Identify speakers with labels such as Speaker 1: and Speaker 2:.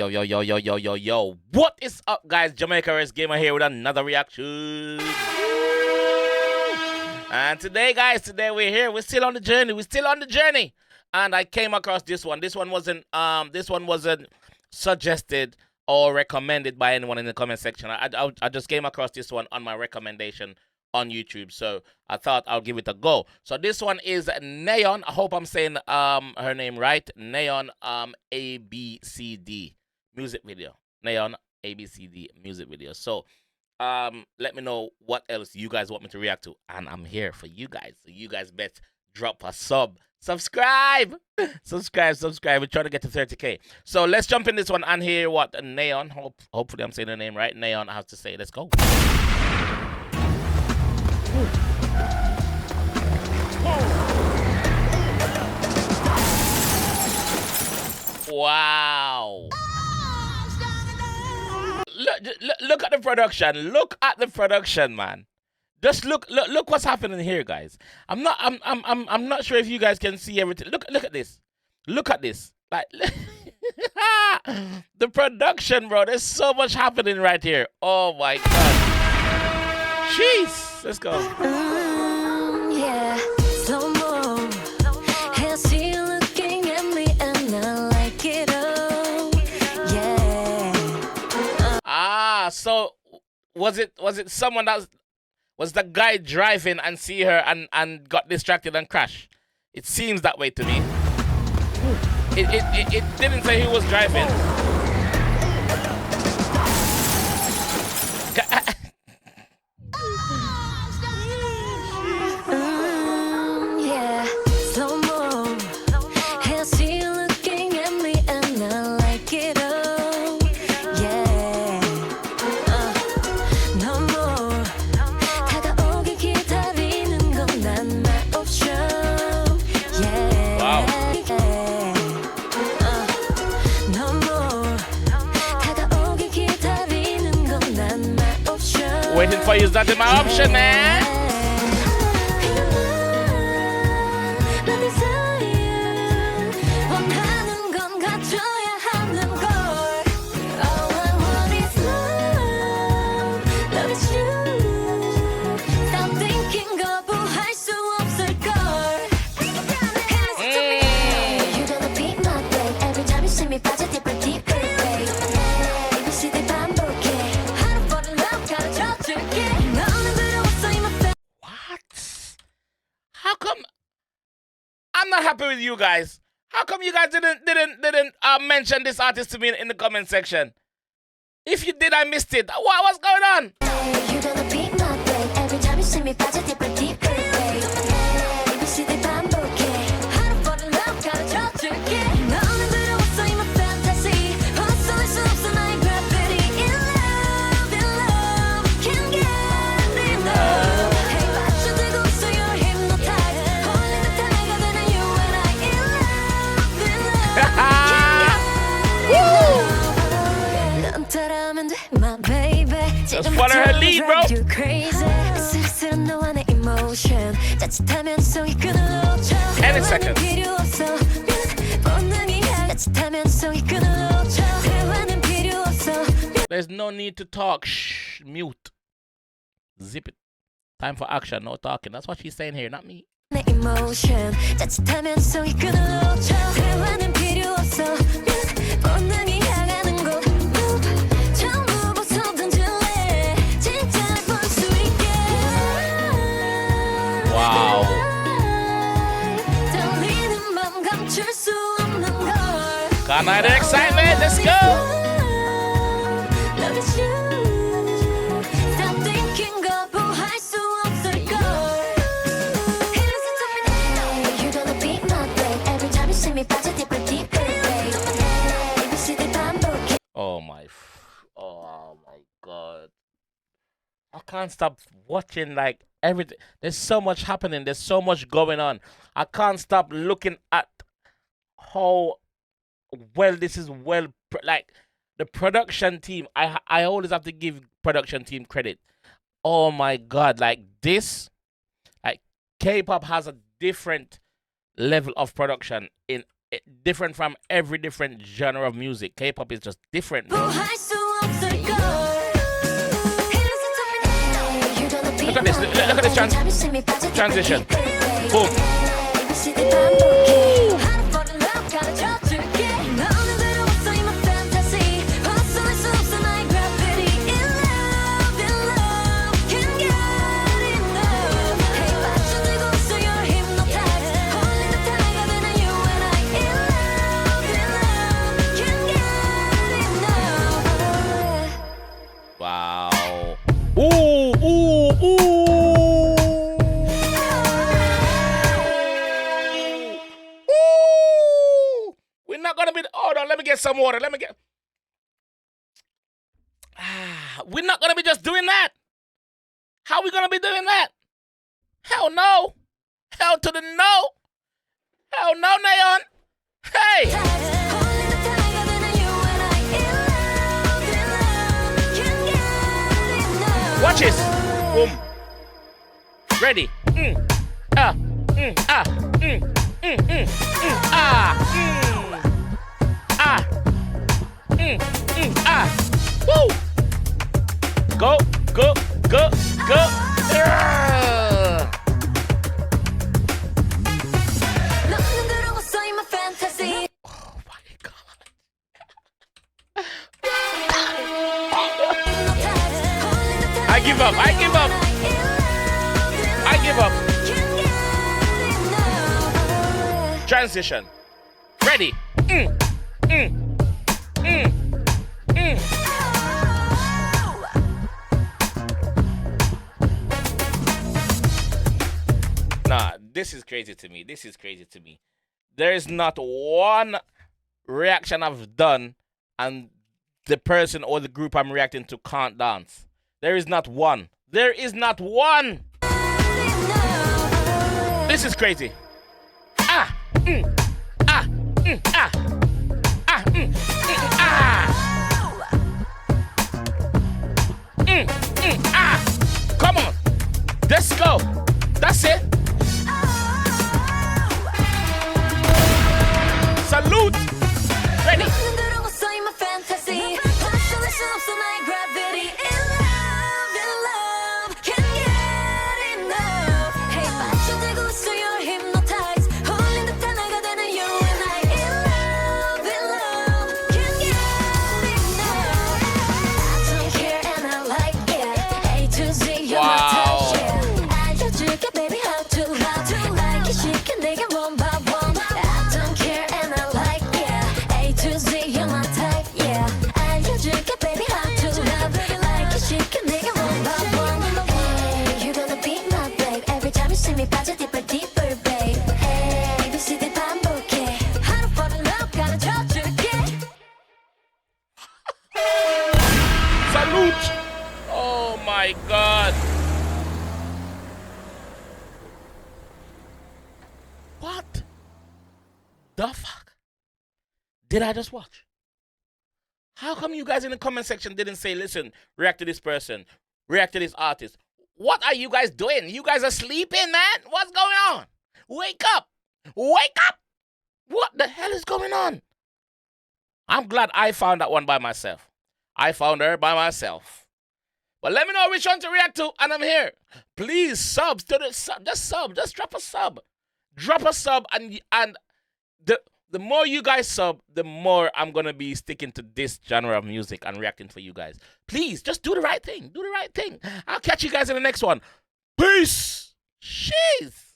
Speaker 1: Yo. What is up, guys? JAMAICA'S Gamer here with another reaction. And today, guys, we're here. We're still on the journey. And I came across this one. This one wasn't suggested or recommended by anyone in the comment section. I just came across this one on my recommendation on YouTube, so I thought I'll give it a go. So this one is Nayeon. I hope I'm saying her name right. Nayeon ABCD music video. Nayeon ABCD music video. So let me know what else you guys want me to react to, and I'm here for you guys. So you guys bet drop a subscribe. We're trying to get to 30K. So let's jump in this one and hear what Nayeon, hopefully I'm saying the name right, Nayeon, I have to say. Let's go. Wow. Look at the production. Look at the production, man. Just look what's happening here, guys. I'm not sure if you guys can see everything. Look at this. Look at this. Like the production, bro. There's so much happening right here. Oh my god. Jeez. Let's go.
Speaker 2: Yeah. Slow-mo. I see you looking at me and I like it all. Yeah.
Speaker 1: So was it someone that was the guy driving and see her and got distracted and crashed? It seems that way to me. It didn't say he was driving.
Speaker 2: Yeah. Slow-mo. I see you looking at me and I like it all. Yeah. No more. 다가오길 기다리는 건 난 my option. Yeah.
Speaker 1: Wow.
Speaker 2: No more. 다가오길 기다리는 건 난 my option.
Speaker 1: Waiting for you is not in my option, man. How come I'm not happy with you guys? How come you guys didn't mention this artist to me in the comment section? If you did, I missed it. What's going on? Just follow her lead, bro. 10 seconds. There's no need to talk. Shh, mute. Zip it. Time for action, no talking. That's what she's saying here, not me. Wow. Got night of excitement. Let's go. Oh my god. I can't stop watching like everything. There's so much happening. There's so much going on. I can't stop looking at how well this is like the production team. I always have to give production team credit. Oh my god, like this, like K-pop has a different level of production in different from every different genre of music. K-pop is just different. Man. Look at this. Look at this transition. Boom. Wow. Ooh, ooh, ooh. Ooh. We're not gonna be. Hold on, let me get some water. Let me get. We're not gonna be just doing that. How are we gonna be doing that? Hell no. Hell to the no. Hell no, Nayeon. Hey. Watch this. Boom. Ready. Ah. Ah. Ah. Ah. Ah. Woo. Go. Go. Go. Go. Oh my God. I give up. I give up. I give up. Transition. Ready. Nah, this is crazy to me. This is crazy to me. There is not one reaction I've done and the person or the group I'm reacting to can't dance. There is not one. There is not one. This is crazy. Ah, ah, ah, ah, ah. Come on, let's go. That's it. Salute. Ready. Oh my God. What the fuck did I just watch? How come you guys in the comment section didn't say, listen, react to this person, react to this artist? What are you guys doing? You guys are sleeping, man? What's going on? Wake up. Wake up. What the hell is going on? I'm glad I found that one by myself. I found her by myself. But let me know which one to react to, and I'm here. Please subs to the sub. Just sub. Just drop a sub. Drop a sub, and the more you guys sub, the more I'm gonna be sticking to this genre of music and reacting for you guys. Please, just do the right thing. Do the right thing. I'll catch you guys in the next one. Peace. Jeez.